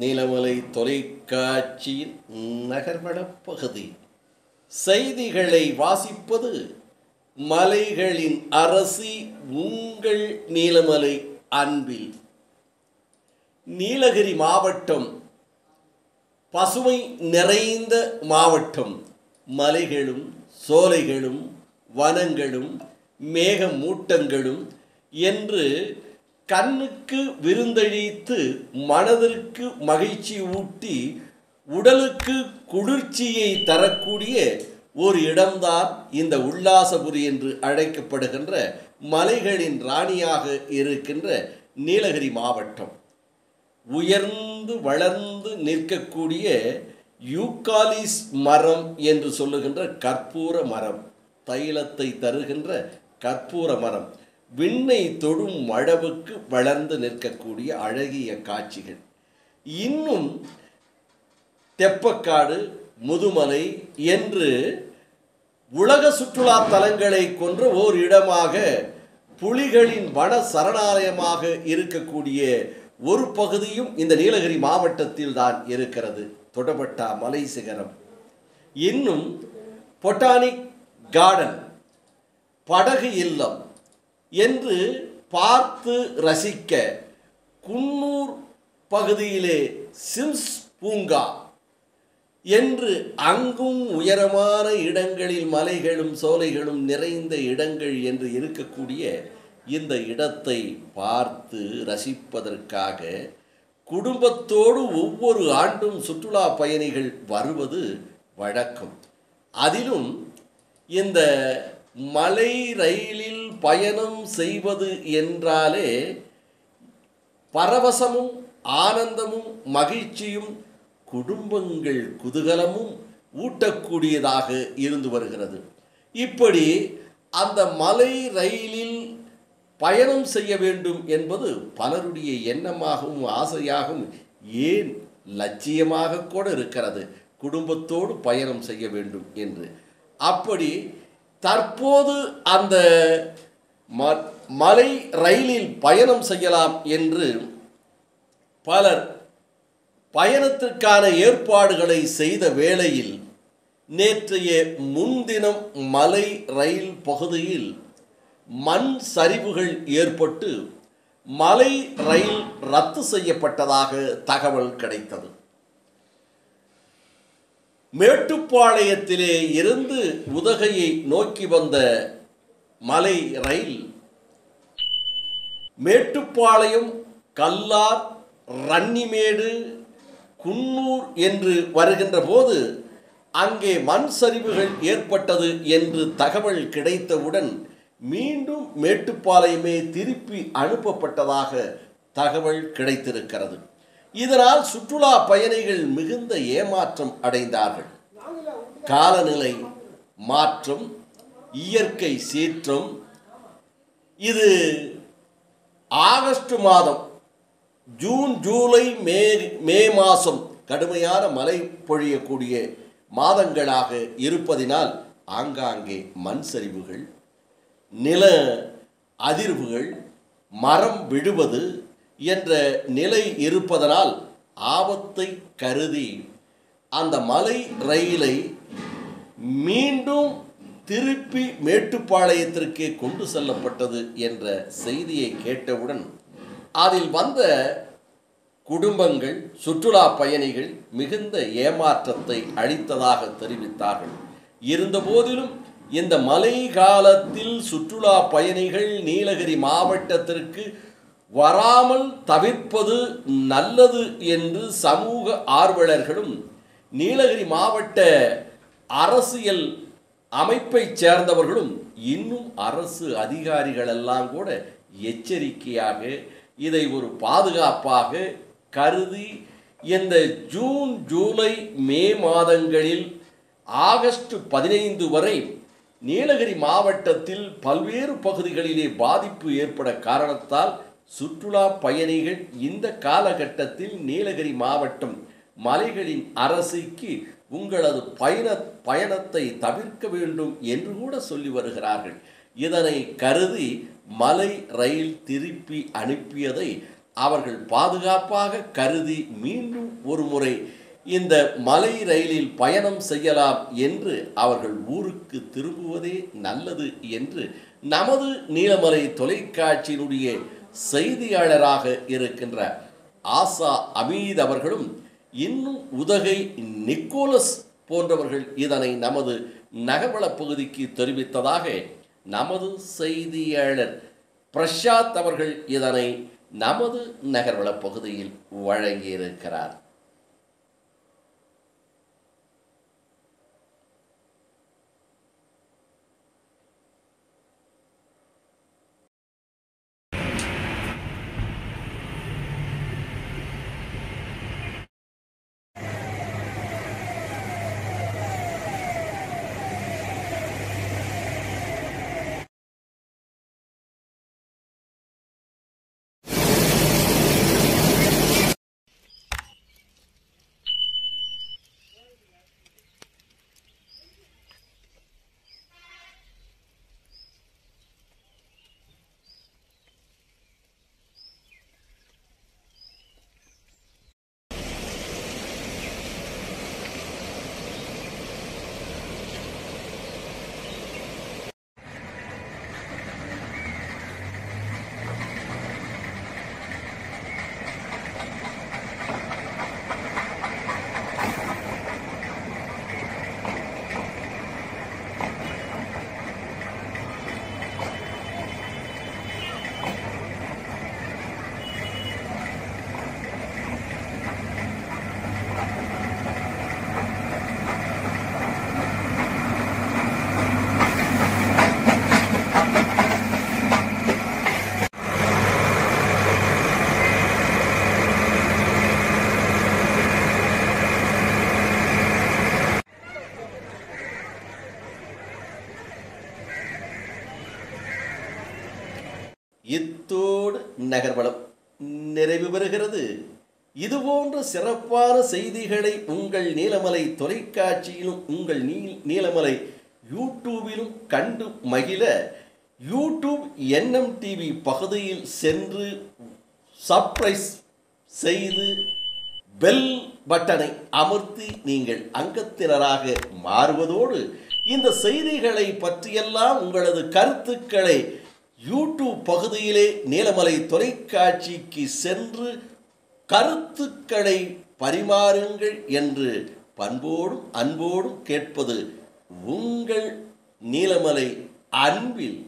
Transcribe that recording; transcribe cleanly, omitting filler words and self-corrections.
நீலமலை தொலைக்காட்சியின் நகர்வட பகுதி செய்திகளை வாசிப்பது மலைகளின் அரசி உங்கள் நீலமலை அன்பில். நீலகிரி மாவட்டம் பசுமை நிறைந்த மாவட்டம். மலைகளும் சோலைகளும் வனங்களும் மேகமூட்டங்களும் என்று கண்ணுக்கு விருந்தளித்து மனதிற்கு மகிழ்ச்சி ஊட்டி உடலுக்கு குளிர்ச்சியை தரக்கூடிய ஒரு இடம்தான் இந்த உல்லாசபுரி என்று அழைக்கப்படுகின்ற மலைகளின் ராணியாக இருக்கின்ற நீலகிரி மாவட்டம். உயர்ந்து வளர்ந்து நிற்கக்கூடிய யூக்காலிஸ் மரம் என்று சொல்லுகின்ற கற்பூர மரம், தைலத்தை தருகின்ற கற்பூர மரம், விண்ணை தொடும் அளவுக்கு வளர்ந்து நிற்கக்கூடிய அழகிய காட்சிகள். இன்னும் தெப்பக்காடு, முதுமலை என்று உலக சுற்றுலா தலங்களை கொன்ற ஓர் இடமாக, புலிகளின் வன சரணாலயமாக இருக்கக்கூடிய ஒரு பகுதியும் இந்த நீலகிரி மாவட்டத்தில் தான் இருக்கிறது. தொடபட்டா மலை சிகரம், இன்னும் பொட்டானிக் கார்டன், படகு இல்லம் என்று பார்த்து ரசிக்க, குன்னூர் பகுதியிலே சிம்ஸ் பூங்கா என்று அங்கும் உயரமான இடங்களில் மலைகளும் சோலைகளும் நிறைந்த இடங்கள் என்று இருக்கக்கூடிய இந்த இடத்தை பார்த்து ரசிப்பதற்காக குடும்பத்தோடு ஒவ்வொரு ஆண்டும் சுற்றுலா பயணிகள் வருவது வழக்கம். அதிலும் இந்த மலை ரயிலில் பயணம் செய்வது என்றாலே பரவசமும் ஆனந்தமும் மகிழ்ச்சியும் குடும்பங்கள் குதூகலமும் ஊட்டக்கூடியதாக இருந்து வருகிறது. இப்படி அந்த மலை ரயிலில் பயணம் செய்ய வேண்டும் என்பது பலருடைய எண்ணமாகவும் ஆசையாகவும், ஏன் லட்சியமாக கூட இருக்கிறது, குடும்பத்தோடு பயணம் செய்ய வேண்டும் என்று. அப்படி தற்போது அந்த மலை ரயிலில் பயணம் செய்யலாம் என்று பலர் பயணத்திற்கான ஏற்பாடுகளை செய்த வேளையில், நேற்றைய முன்தினம் மலை ரயில் பகுதியில் மண் சரிவுகள் ஏற்பட்டு மலை ரயில் ரத்து செய்யப்பட்டதாக தகவல் கிடைத்தது. மேட்டுப்பாளையத்திலே இருந்து உதகையை நோக்கி வந்த மலை ரயில் மேட்டுப்பாளையம், கல்லார், ரன்னிமேடு, குன்னூர் என்று வருகின்ற போது அங்கே மண் சரிவுகள் ஏற்பட்டது என்று தகவல் கிடைத்தவுடன் மீண்டும் மேட்டுப்பாளையமே திருப்பி அனுப்பப்பட்டதாக தகவல் கிடைத்திருக்கிறது. இதனால் சுற்றுலா பயணிகள் மிகுந்த ஏமாற்றம் அடைந்தார்கள். காலநிலை மாற்றம், இயற்கை சீற்றம், இது ஆகஸ்ட் மாதம், ஜூன், ஜூலை, மே மாதம் கடுமையான மழை பொழியக்கூடிய மாதங்களாக இருப்பதினால் ஆங்காங்கே மண் சரிவுகள், நில அதிர்வுகள், மரம் விழுவது என்ற நிலை இருப்பதனால் ஆபத்தை கருதி அந்த மலை ரயிலை மீண்டும் திருப்பி மேட்டுப்பாளையத்திற்கே கொண்டு செல்லப்பட்டது என்ற செய்தியை கேட்டவுடன் அதில் வந்த குடும்பங்கள், சுற்றுலா பயணிகள் மிகுந்த ஏமாற்றத்தை அளித்ததாக தெரிவித்தார்கள். இருந்தபோதிலும் இந்த மழை காலத்தில் சுற்றுலா பயணிகள் நீலகிரி மாவட்டத்திற்கு வராமல் தவிர்ப்பது நல்லது என்று சமூக ஆர்வலர்களும் நீலகிரி மாவட்ட அரசியல் அமைப்பை சேர்ந்தவர்களும் இன்னும் அரசு அதிகாரிகளெல்லாம் கூட எச்சரிக்கையாக இதை ஒரு பாதுகாப்பாக கருதி இந்த ஜூன், ஜூலை, மே மாதங்களில் ஆகஸ்ட் 15 வரை நீலகிரி மாவட்டத்தில் பல்வேறு பகுதிகளிலே பாதிப்பு ஏற்பட காரணத்தால் சுற்றுலா பயணிகள் இந்த காலகட்டத்தில் நீலகிரி மாவட்டம் மலைகளின் அரசிக்கு உங்களது பயணத்தை தவிர்க்க வேண்டும் என்று கூட சொல்லி வருகிறார்கள். இதனை கருதி மலை ரயில் திருப்பி அனுப்பியதை அவர்கள் பாதுகாப்பாக கருதி மீண்டும் ஒரு முறை இந்த மலை ரயிலில் பயணம் செய்யலாம் என்று அவர்கள் ஊருக்கு திரும்புவதே நல்லது என்று நமது நீலமலை தொலைக்காட்சியினுடைய செய்தியாளராக இருக்கின்ற ஆசா அமீத் அவர்களும் இன்னும் உதகை நிக்கோலஸ் போன்றவர்கள் இதனை நமது நகர்வள பகுதிக்கு தெரிவித்ததாக நமது செய்தியாளர் பிரசாத் அவர்கள் இதனை நமது நகர்வள பகுதியில் வழங்கியிருக்கிறார். இத்தோடு நகர்வளம் நிறைவு பெறுகிறது. இதுபோன்ற சிறப்பான செய்திகளை உங்கள் நீலமலை தொலைக்காட்சியிலும் உங்கள் நீலமலை யூடியூபிலும் கண்டு மகிழ யூடியூப் NMTV பகுதியில் சென்று சப்ஸ்கிரைப் செய்து பெல் பட்டனை அமர்த்தி நீங்கள் அங்கத்தினராக மாறுவதோடு இந்த செய்திகளை பற்றியெல்லாம் உங்களது கருத்துக்களை யூடியூப் பகுதியிலே நீலமலை தொலைக்காட்சிக்கு சென்று கருத்துக்களை பரிமாறுங்கள் என்று பண்போடும் அன்போடும் கேட்பது உங்கள் நீலமலை அன்பில்